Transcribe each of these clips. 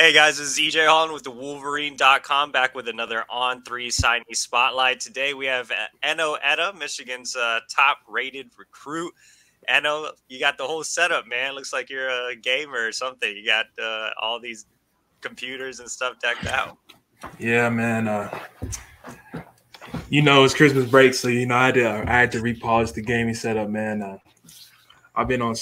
Hey guys, this is EJ Holland with the Wolverine.com, back with another On3 Signee Spotlight. Today we have Enow Etta, Michigan's top-rated recruit. Enow, you got the whole setup, man. Looks like you're a gamer or something. You got all these computers and stuff decked out. Yeah, man. It's Christmas break, so I had to repolish the gaming setup, man. I've been on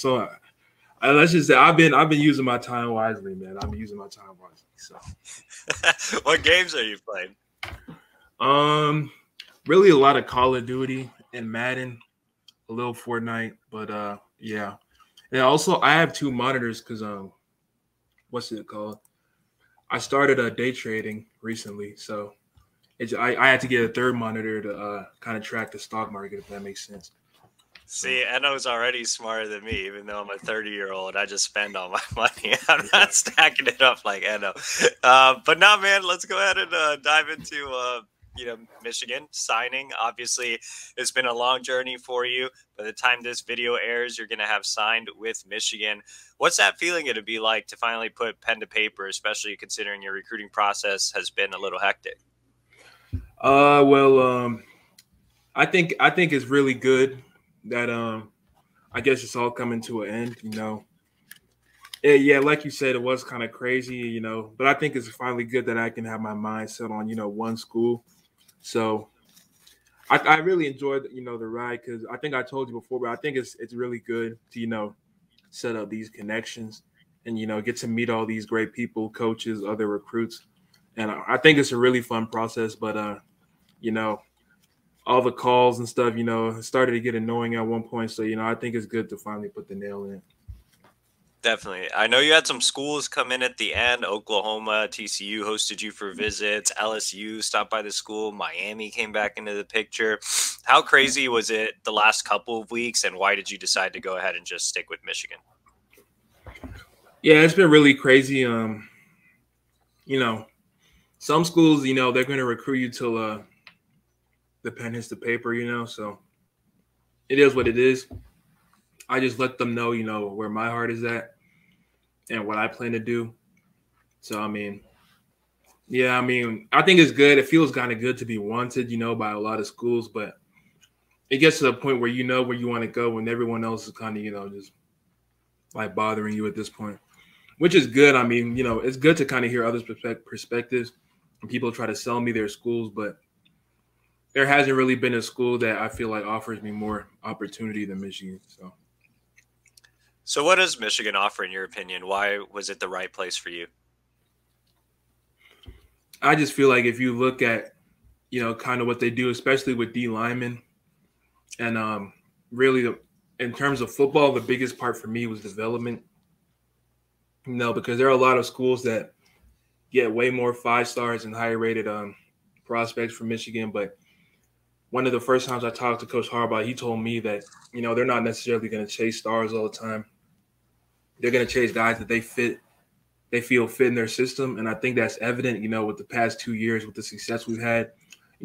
let's just say I've been using my time wisely, man. I'm using my time wisely. So, what games are you playing? Really a lot of Call of Duty and Madden, a little Fortnite, but yeah. And also I have two monitors because what's it called? I started day trading recently, so I had to get a third monitor to kind of track the stock market, if that makes sense. See, Enow's already smarter than me, even though I'm a 30-year-old. I just spend all my money. I'm not stacking it up like Enow. But now, man, let's go ahead and dive into Michigan signing. Obviously, it's been a long journey for you. By the time this video airs, you're going to have signed with Michigan. What's that feeling going to be like to finally put pen to paper, especially considering your recruiting process has been a little hectic? I think it's really good that I guess it's all coming to an end, Yeah, like you said, it was kind of crazy, but I think it's finally good that I can have my mind set on, one school. So I really enjoyed, the ride because I think I told you before, but I think it's really good to, set up these connections and, get to meet all these great people, coaches, other recruits. And I think it's a really fun process, but, all the calls and stuff, it started to get annoying at one point. So, I think it's good to finally put the nail in it. Definitely. I know you had some schools come in at the end. Oklahoma, TCU hosted you for visits. LSU stopped by the school. Miami came back into the picture. How crazy was it the last couple of weeks, and why did you decide to go ahead and just stick with Michigan? Yeah, it's been really crazy. Some schools, they're going to recruit you till the pen hits the paper, so it is what it is. I just let them know, where my heart is at and what I plan to do. So, I think it's good. It feels kind of good to be wanted, by a lot of schools, but it gets to the point where you know where you want to go when everyone else is kind of, just like bothering you at this point, which is good. It's good to kind of hear others' perspectives and people try to sell me their schools, but there hasn't really been a school that I feel like offers me more opportunity than Michigan. So what does Michigan offer, in your opinion? Why was it the right place for you? I just feel like if you look at, kind of what they do, especially with D linemen, and really in terms of football, the biggest part for me was development. Because there are a lot of schools that get way more 5 stars and higher rated prospects from Michigan, but one of the first times I talked to Coach Harbaugh, he told me that, they're not necessarily going to chase stars all the time. They're going to chase guys that they feel fit in their system. And I think that's evident, with the past 2 years, with the success we've had.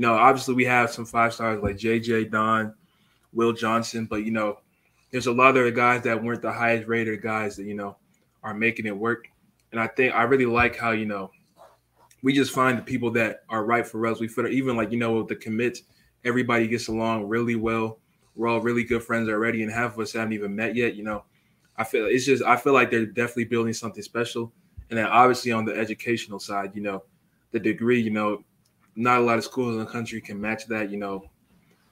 Obviously we have some 5 stars like JJ, Don, Will Johnson, but, there's a lot of other guys that weren't the highest rated guys that, are making it work. And I really like how, we just find the people that are right for us. We fit even like, with the commits, everybody gets along really well. We're all really good friends already, and half of us haven't even met yet. I feel like they're definitely building something special. And then obviously on the educational side, the degree, not a lot of schools in the country can match that,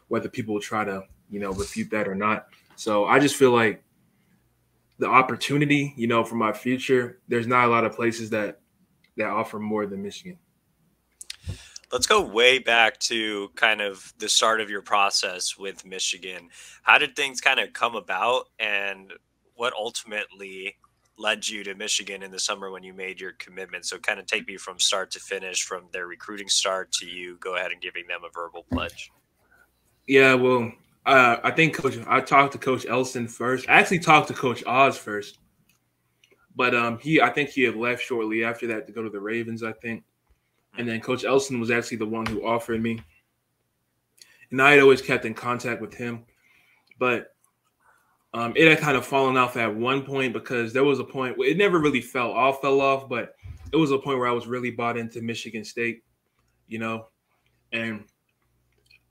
whether people will try to, refute that or not. So I just feel like the opportunity, for my future, there's not a lot of places that offer more than Michigan. Let's go way back to kind of the start of your process with Michigan. How did things kind of come about, and what ultimately led you to Michigan in the summer when you made your commitment? So kind of take me from start to finish, from their recruiting start to you go ahead and giving them a verbal pledge. Yeah, well, I think I talked to Coach Elson first. I actually talked to Coach Oz first, but I think he had left shortly after that to go to the Ravens, I think. And then Coach Elson was actually the one who offered me. And I had always kept in contact with him. But it had kind of fallen off at one point because there was a point where it never really fell off, but it was a point where I was really bought into Michigan State, you know, and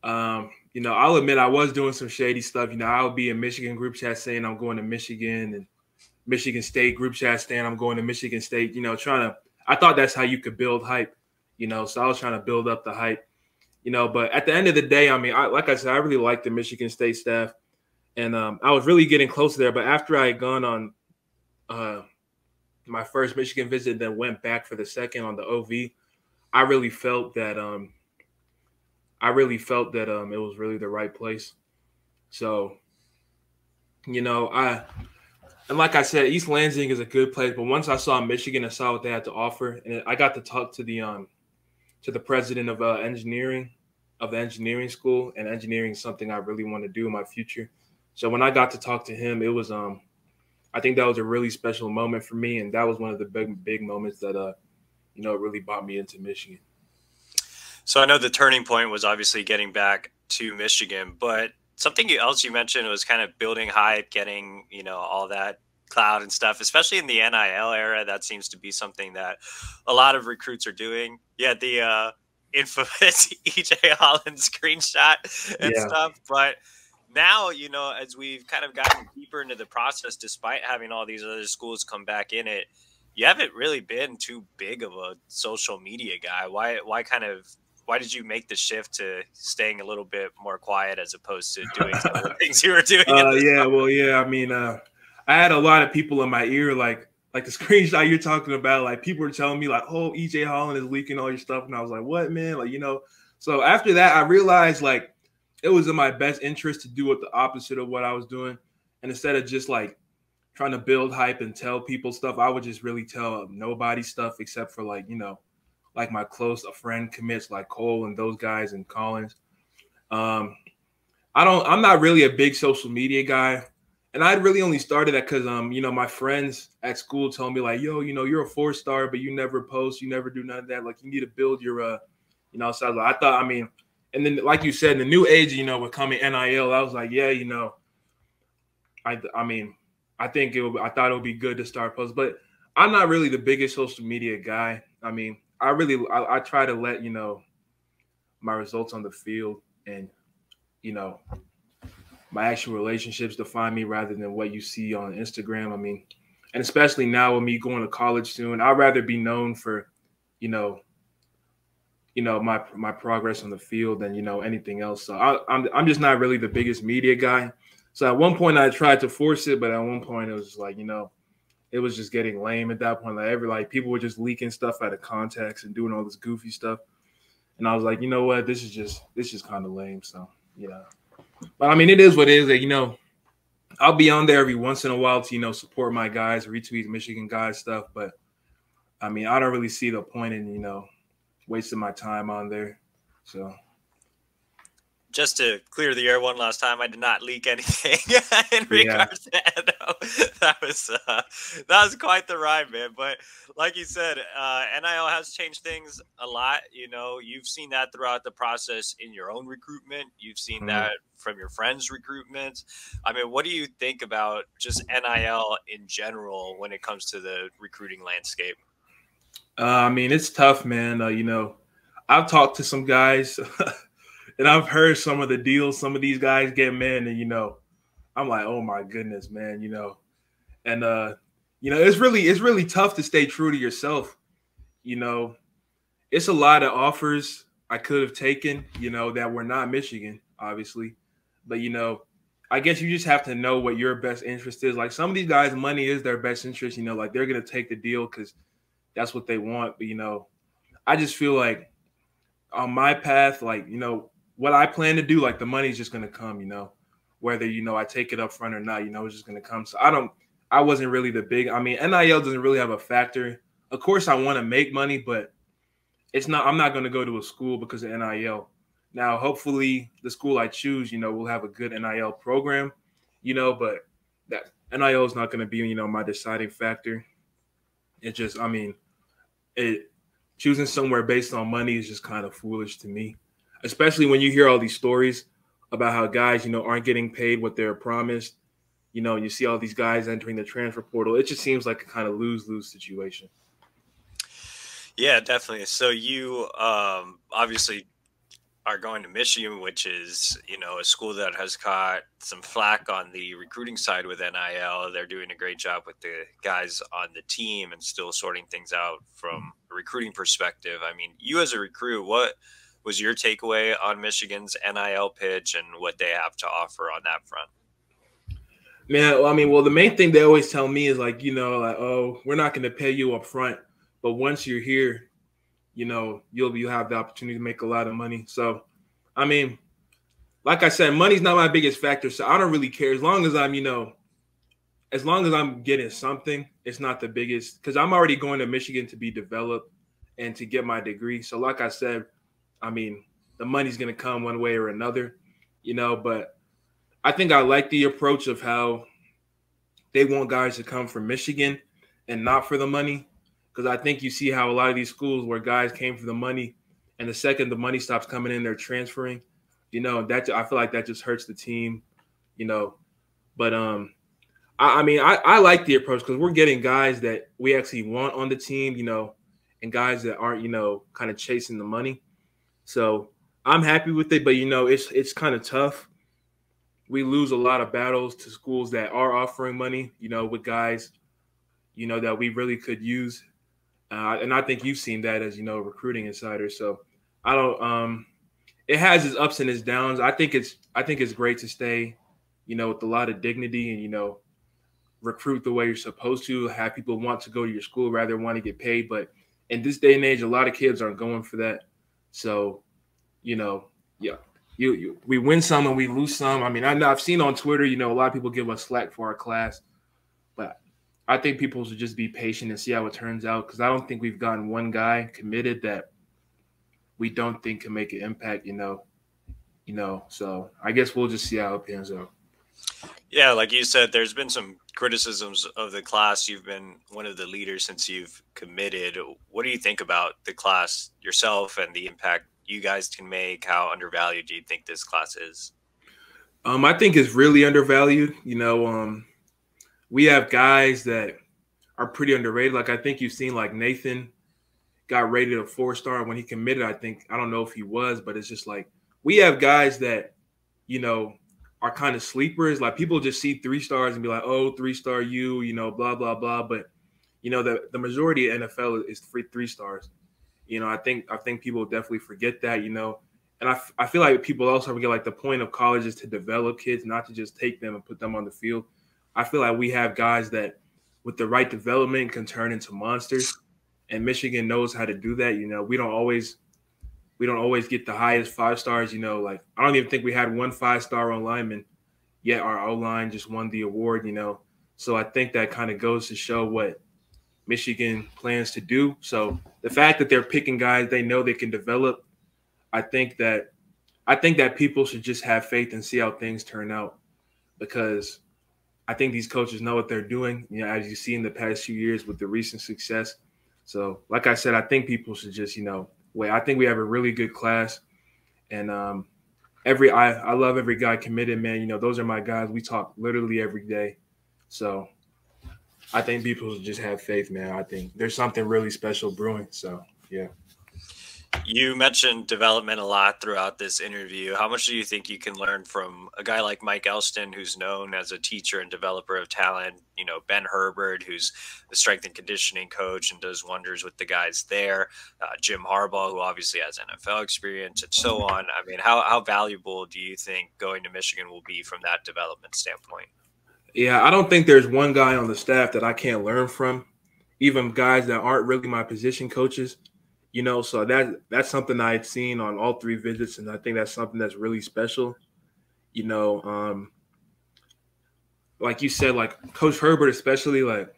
I'll admit I was doing some shady stuff. I would be in Michigan group chat saying I'm going to Michigan, and Michigan State group chat saying I'm going to Michigan State. I thought that's how you could build hype. So I was trying to build up the hype. But at the end of the day, I mean, like I said, I really liked the Michigan State staff, and I was really getting close there. But after I had gone on my first Michigan visit, then went back for the second on the OV, I really felt that it was really the right place. So, and like I said, East Lansing is a good place. But once I saw Michigan and saw what they had to offer, and I got to talk to the president of the engineering school, and engineering is something I really want to do in my future. So when I got to talk to him, it was I think that was a really special moment for me, and that was one of the big moments that really brought me into Michigan. So I know the turning point was obviously getting back to Michigan, but something else you mentioned was kind of building hype, getting, all that cloud and stuff, especially in the NIL era. That seems to be something that a lot of recruits are doing. Yeah, the infamous EJ Holland screenshot and stuff. But now, as we've kind of gotten deeper into the process, despite having all these other schools come back in it, you haven't really been too big of a social media guy. Why did you make the shift to staying a little bit more quiet as opposed to doing some of the things you were doing? I mean, I had a lot of people in my ear, like the screenshot you're talking about. Like, people were telling me, like, "Oh, EJ Holland is leaking all your stuff," and I was like, "What, man?" So after that, I realized like it was in my best interest to do what the opposite of what I was doing, and instead of just like trying to build hype and tell people stuff, I would just really tell nobody stuff except for like my close friend commits like Cole and those guys and Collins. I'm not really a big social media guy. And I really only started that because, my friends at school told me like, yo, you're a 4-star, but you never post, you never do none of that. Like, you need to build your, so I thought, and then like you said, in the new age, with coming NIL, I was like, yeah, I thought it would be good to start posts, but I'm not really the biggest social media guy. I try to let, my results on the field and, my actual relationships define me rather than what you see on Instagram. And especially now with me going to college soon, I'd rather be known for, my progress on the field than, anything else. So I'm just not really the biggest media guy. So at one point I tried to force it, but at one point it was just like, it was just getting lame at that point. Like people were just leaking stuff out of context and doing all this goofy stuff. And I was like, you know what, this is just kind of lame. So, but it is what it is. I'll be on there every once in a while to, support my guys, retweet Michigan guys stuff. But I don't really see the point in, wasting my time on there. So. Just to clear the air one last time, I did not leak anything in regards to Enow. That was quite the ride, man. But like you said, NIL has changed things a lot. You've seen that throughout the process in your own recruitment. You've seen that from your friends' recruitment. What do you think about just NIL in general when it comes to the recruiting landscape? It's tough, man. I've talked to some guys. And I've heard some of the deals some of these guys get, man, and I'm like, oh my goodness, man, and it's really tough to stay true to yourself. It's a lot of offers I could have taken, that were not Michigan, obviously, but I guess you just have to know what your best interest is. Like, some of these guys, money is their best interest, like they're gonna take the deal because that's what they want. But I just feel like on my path, like what I plan to do, like the money's just going to come, whether, I take it up front or not, it's just going to come. So I wasn't really the big, NIL doesn't really have a factor. Of course I want to make money, but I'm not going to go to a school because of NIL. Now, hopefully the school I choose, will have a good NIL program, but that NIL is not going to be, my deciding factor. It just, choosing somewhere based on money is just kind of foolish to me. Especially when you hear all these stories about how guys, aren't getting paid what they're promised, and you see all these guys entering the transfer portal. It just seems like a kind of lose-lose situation. Yeah, definitely. So you obviously are going to Michigan, which is, a school that has caught some flack on the recruiting side with NIL. They're doing a great job with the guys on the team and still sorting things out from a recruiting perspective. I mean, you as a recruit, what was your takeaway on Michigan's NIL pitch and what they have to offer on that front? Man, I mean, well, the main thing they always tell me is like, like, oh, we're not going to pay you up front, but once you're here, you'll have the opportunity to make a lot of money. So, I mean, like I said, money's not my biggest factor, so I don't really care as long as as long as I'm getting something. It's not the biggest because I'm already going to Michigan to be developed and to get my degree. So, like I said, I mean, the money's going to come one way or another, but I think I like the approach of how they want guys to come from Michigan and not for the money. Because I think you see how a lot of these schools where guys came for the money, and the second the money stops coming in, they're transferring. That I feel like that just hurts the team. But I mean, I like the approach because we're getting guys that we actually want on the team, and guys that aren't, kind of chasing the money. So I'm happy with it, but it's kind of tough. We lose a lot of battles to schools that are offering money, with guys, that we really could use. And I think you've seen that as, recruiting insiders. So I don't, it has its ups and its downs. I think it's great to stay, with a lot of dignity and, recruit the way you're supposed to, have people want to go to your school rather than want to get paid. But in this day and age, a lot of kids aren't going for that. So, yeah. We win some and we lose some. I mean, I've seen on Twitter, a lot of people give us slack for our class, but I think people should just be patient and see how it turns out because I don't think we've gotten one guy committed that we don't think can make an impact, So I guess we'll just see how it pans out. Yeah, like you said, there's been some criticisms of the class. You've been one of the leaders since you've committed. What do you think about the class yourself and the impact you guys can make? How undervalued do you think this class is? I think it's really undervalued. We have guys that are pretty underrated. Like I think you've seen like Nathan got rated a 4-star when he committed. I don't know if he was, but it's just like we have guys that, are kind of sleepers. Like people just see 3 stars and be like, oh, 3-star you, blah, blah, blah. But, the majority of NFL is 3 stars. I think people definitely forget that, and I feel like people also forget like the point of college is to develop kids, not to just take them and put them on the field. I feel like we have guys that with the right development can turn into monsters, and Michigan knows how to do that. We don't always get the highest 5 stars. Like I don't even think we had one 5-star on lineman, yet our O-line just won the award. So I think that kind of goes to show what Michigan plans to do. So the fact that they're picking guys they know they can develop, I think that people should just have faith and see how things turn out because I think these coaches know what they're doing, as you see in the past few years with the recent success. So like I said, I think people should just, wait. I think we have a really good class and I love every guy committed, man. Those are my guys. We talk literally every day. So I think people should just have faith, man. I think there's something really special brewing. So, yeah. You mentioned development a lot throughout this interview. How much do you think you can learn from a guy like Mike Elston, who's known as a teacher and developer of talent? Ben Herbert, who's the strength and conditioning coach and does wonders with the guys there. Jim Harbaugh, who obviously has NFL experience and so on. I mean, how valuable do you think going to Michigan will be from that development standpoint? Yeah, I don't think there's one guy on the staff that I can't learn from, even guys that aren't really my position coaches. So that's something I'd seen on all 3 visits, and I think that's something that's really special. Like you said, like Coach Herbert, especially, like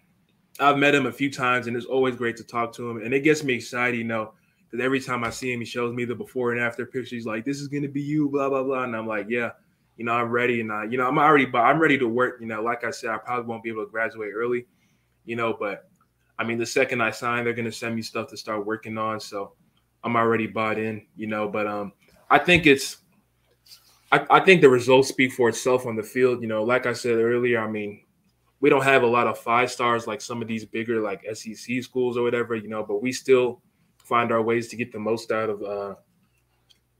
I've met him a few times, and it's always great to talk to him, and it gets me excited, because every time I see him, he shows me the before and after pictures. He's like, "This is gonna be you," blah blah blah, and I'm like, "Yeah, I'm ready," and I'm ready to work. Like I said, I probably won't be able to graduate early, but. I mean, the second I sign, they're going to send me stuff to start working on. So I'm already bought in, but I think I think the results speak for itself on the field. Like I said earlier, I mean, we don't have a lot of 5 stars like some of these bigger like SEC schools or whatever, but we still find our ways to get the most out of.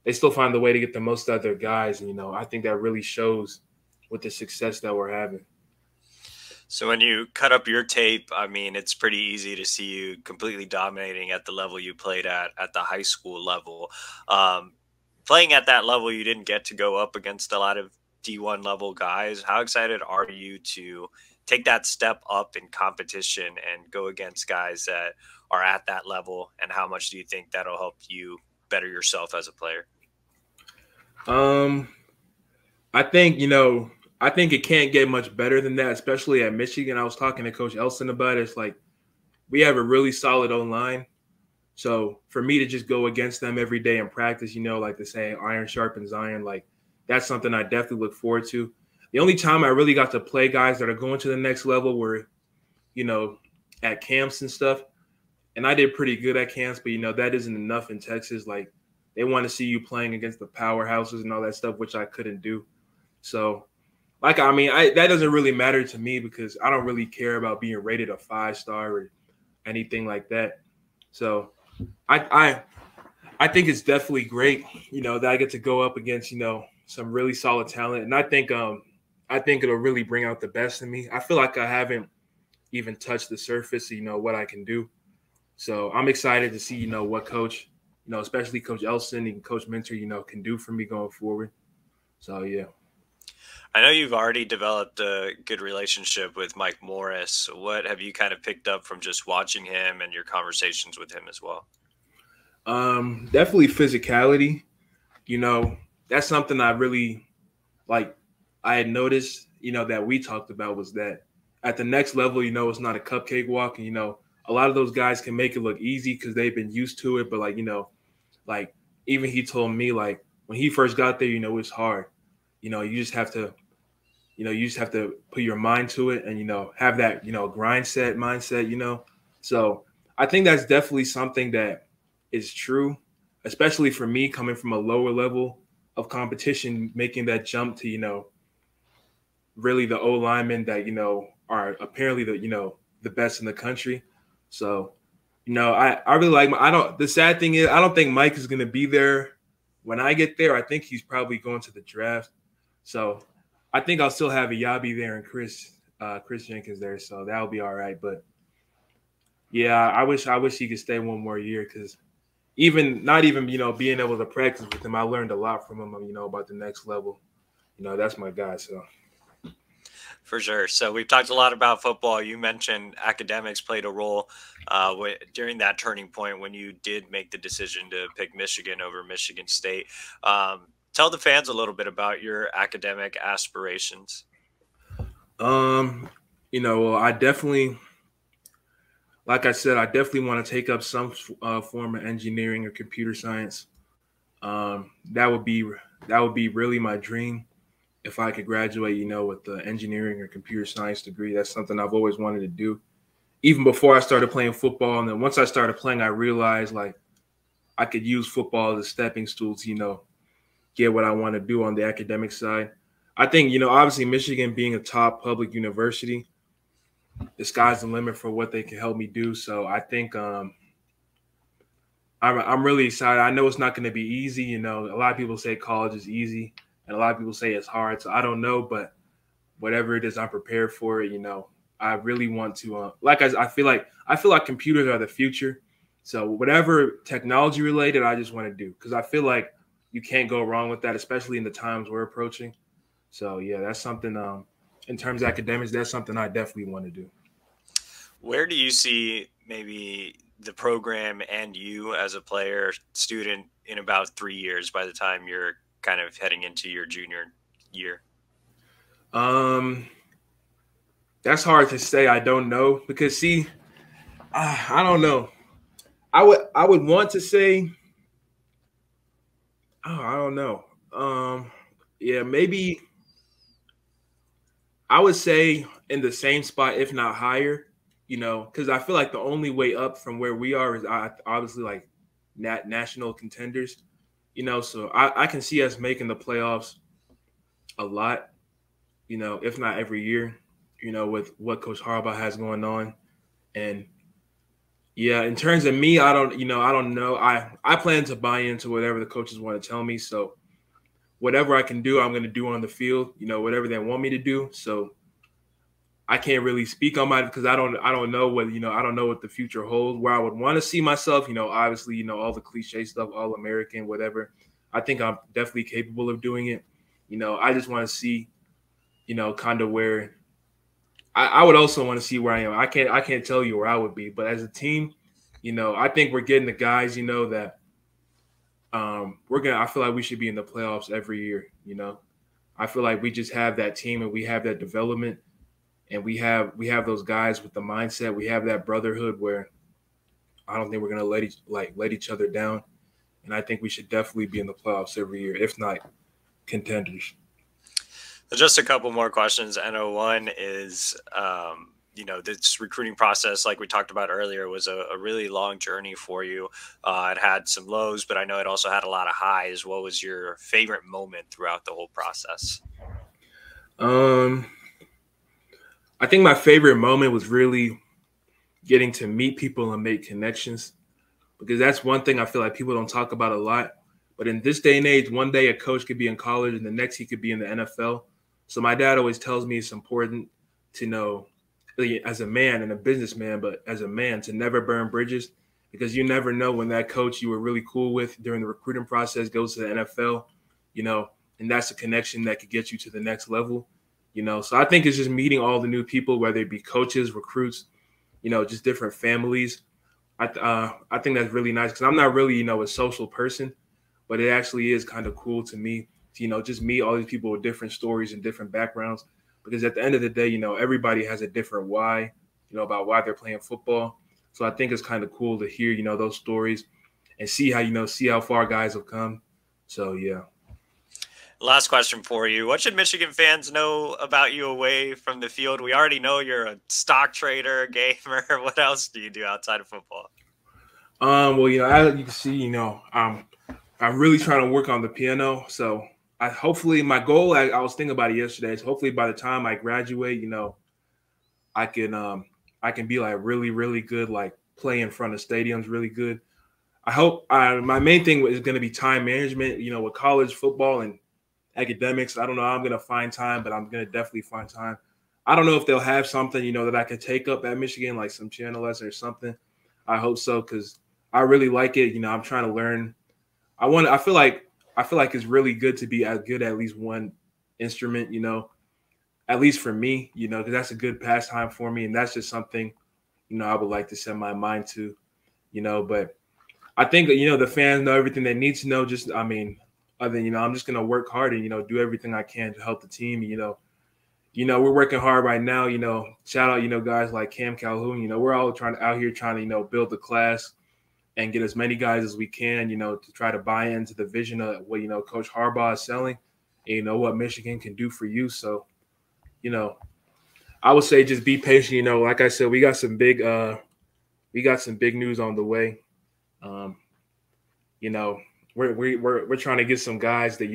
They still find the way to get the most out of their guys, and I think that really shows with the success that we're having. So when you cut up your tape, I mean, it's pretty easy to see you completely dominating at the level you played at the high school level. Um, Playing at that level, you didn't get to go up against a lot of D1 level guys. How excited are you to take that step up in competition and go against guys that are at that level? And how much do you think that'll help you better yourself as a player? Um, I think, I think it can't get much better than that, especially at Michigan. I was talking to Coach Elson about it. It's like we have a really solid O-line. So for me to just go against them every day in practice, like the saying, iron sharpens iron, like that's something I definitely look forward to. The only time I really got to play guys that are going to the next level were, at camps and stuff. And I did pretty good at camps, but, that isn't enough in Texas. Like they want to see you playing against the powerhouses and all that stuff, which I couldn't do. So that doesn't really matter to me because I don't really care about being rated a 5-star or anything like that. So I think it's definitely great, that I get to go up against, some really solid talent. And I think it'll really bring out the best in me. I feel like I haven't even touched the surface, what I can do. So I'm excited to see, what coach, especially Coach Elson and Coach Mentor, can do for me going forward. So, yeah. I know you've already developed a good relationship with Mike Morris. What have you kind of picked up from just watching him and your conversations with him as well? Definitely physicality. That's something I really like. I had noticed, that we talked about was that at the next level, it's not a cupcake walk. And, a lot of those guys can make it look easy because they've been used to it. But like even he told me like when he first got there, it's hard. You just have to, put your mind to it and, have that, mindset. So I think that's definitely something that is true, especially for me coming from a lower level of competition, making that jump to, really the O linemen that, are apparently the best in the country. So, I really like the sad thing is I don't think Mike is going to be there when I get there. I think he's probably going to the draft. So I think I'll still have Iyabi there and Chris Jenkins there. So that'll be all right. But yeah, I wish he could stay one more year because not even being able to practice with him, I learned a lot from him, about the next level. That's my guy. So. For sure. So we've talked a lot about football. You mentioned academics played a role during that turning point when you did make the decision to pick Michigan over Michigan State. Tell the fans a little bit about your academic aspirations. Well, I definitely, like I said, I definitely want to take up some form of engineering or computer science. That would be really my dream. If I could graduate, with the engineering or computer science degree. That's something I've always wanted to do. Even before I started playing football. And then once I started playing, I realized like I could use football as a stepping stool to, get what I want to do on the academic side. I think, obviously Michigan being a top public university, the sky's the limit for what they can help me do. So I think I'm really excited. I know it's not going to be easy. A lot of people say college is easy. And a lot of people say it's hard. So I don't know, but whatever it is, I'm prepared for it. I really want to, I feel like computers are the future. So whatever technology related, I just want to do because I feel like you can't go wrong with that, especially in the times we're approaching. So yeah, that's something in terms of academics, that's something I definitely want to do. Where do you see maybe the program and you as a player, student in about 3 years by the time you're kind of heading into your junior year? That's hard to say. I don't know because I don't know. I would want to say, I don't know. Yeah, maybe I would say in the same spot, if not higher, because I feel like the only way up from where we are is obviously like national contenders. So I can see us making the playoffs a lot, if not every year, with what Coach Harbaugh has going on. And Yeah, in terms of me, I don't know. I plan to buy into whatever the coaches want to tell me. So whatever I can do, I'm going to do on the field. Whatever they want me to do. So I can't really speak on my because I don't know what I don't know what the future holds. Where I would want to see myself, obviously, all the cliche stuff, all American, whatever. I think I'm definitely capable of doing it. I just want to see, kind of where I would also want to see where I am. I can't tell you where I would be, but as a team, I think we're getting the guys, that I feel like we should be in the playoffs every year. I feel like we just have that team and we have that development and we have those guys with the mindset. We have that brotherhood where I don't think we're gonna let each other down. And I think we should definitely be in the playoffs every year, if not contenders. Just a couple more questions. NO1 is, this recruiting process, like we talked about earlier, was a really long journey for you. It had some lows, but I know it also had a lot of highs. What was your favorite moment throughout the whole process? Um, I think my favorite moment was really getting to meet people and make connections because that's one thing I feel like people don't talk about a lot. But in this day and age, one day a coach could be in college and the next he could be in the NFL. So my dad always tells me it's important to know, as a man and a businessman, but as a man, to never burn bridges because you never know when that coach you were really cool with during the recruiting process goes to the NFL, you know, and that's a connection that could get you to the next level. So I think it's just meeting all the new people, whether it be coaches, recruits, just different families. I think that's really nice because I'm not really a social person, but it actually is kind of cool to me to just meet all these people with different stories and different backgrounds. Because at the end of the day, everybody has a different why, about why they're playing football. So I think it's kind of cool to hear those stories and see how far guys have come. So yeah. Last question for you. What should Michigan fans know about you away from the field? We already know you're a stock trader, gamer. What else do you do outside of football? Well, as you can see, I'm really trying to work on the piano. So hopefully my goal, I was thinking about it yesterday, is hopefully by the time I graduate, I can I can be like really, really good, like play in front of stadiums really good. I hope my main thing is going to be time management, with college football and academics. I don't know how I'm going to find time, but I'm going to definitely find time. I don't know if they'll have something, that I can take up at Michigan, like some channel lesson or something. I hope so because I really like it. I'm trying to learn. I feel like it's really good to be as good at least one instrument, at least for me, because that's a good pastime for me. And that's just something, I would like to set my mind to, but I think, the fans know everything they need to know. Other than, I'm just going to work hard and, do everything I can to help the team. We're working hard right now, shout out, guys like Cam Calhoun, we're all out here trying to, build the class and get as many guys as we can, to try to buy into the vision of what, Coach Harbaugh is selling and, what Michigan can do for you. So, I would say just be patient. Like I said, we got some big news on the way. Um, you know, we're trying to get some guys that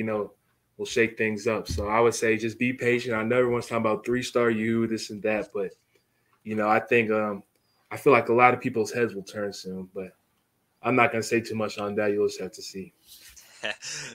will shake things up. So I would say just be patient. I know everyone's talking about 3-star you, this and that, but I think I feel like a lot of people's heads will turn soon. But I'm not gonna say too much on that. You'll just have to see.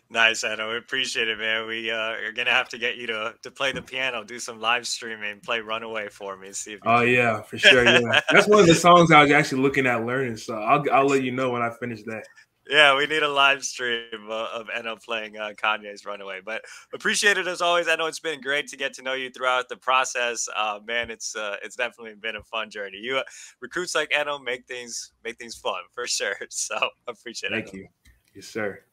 Nice, Anna. We appreciate it, man. We are gonna have to get you to play the piano, do some live streaming, play Runaway for me, see if you Oh can. yeah, for sure. Yeah, that's one of the songs I was actually looking at learning. So I'll let you know when I finish that. Yeah, we need a live stream of Eno playing Kanye's Runaway. But appreciate it as always. I know it's been great to get to know you throughout the process. Man, it's definitely been a fun journey. You recruits like Eno make things fun for sure. So appreciate it. Thank you. Yes, sir.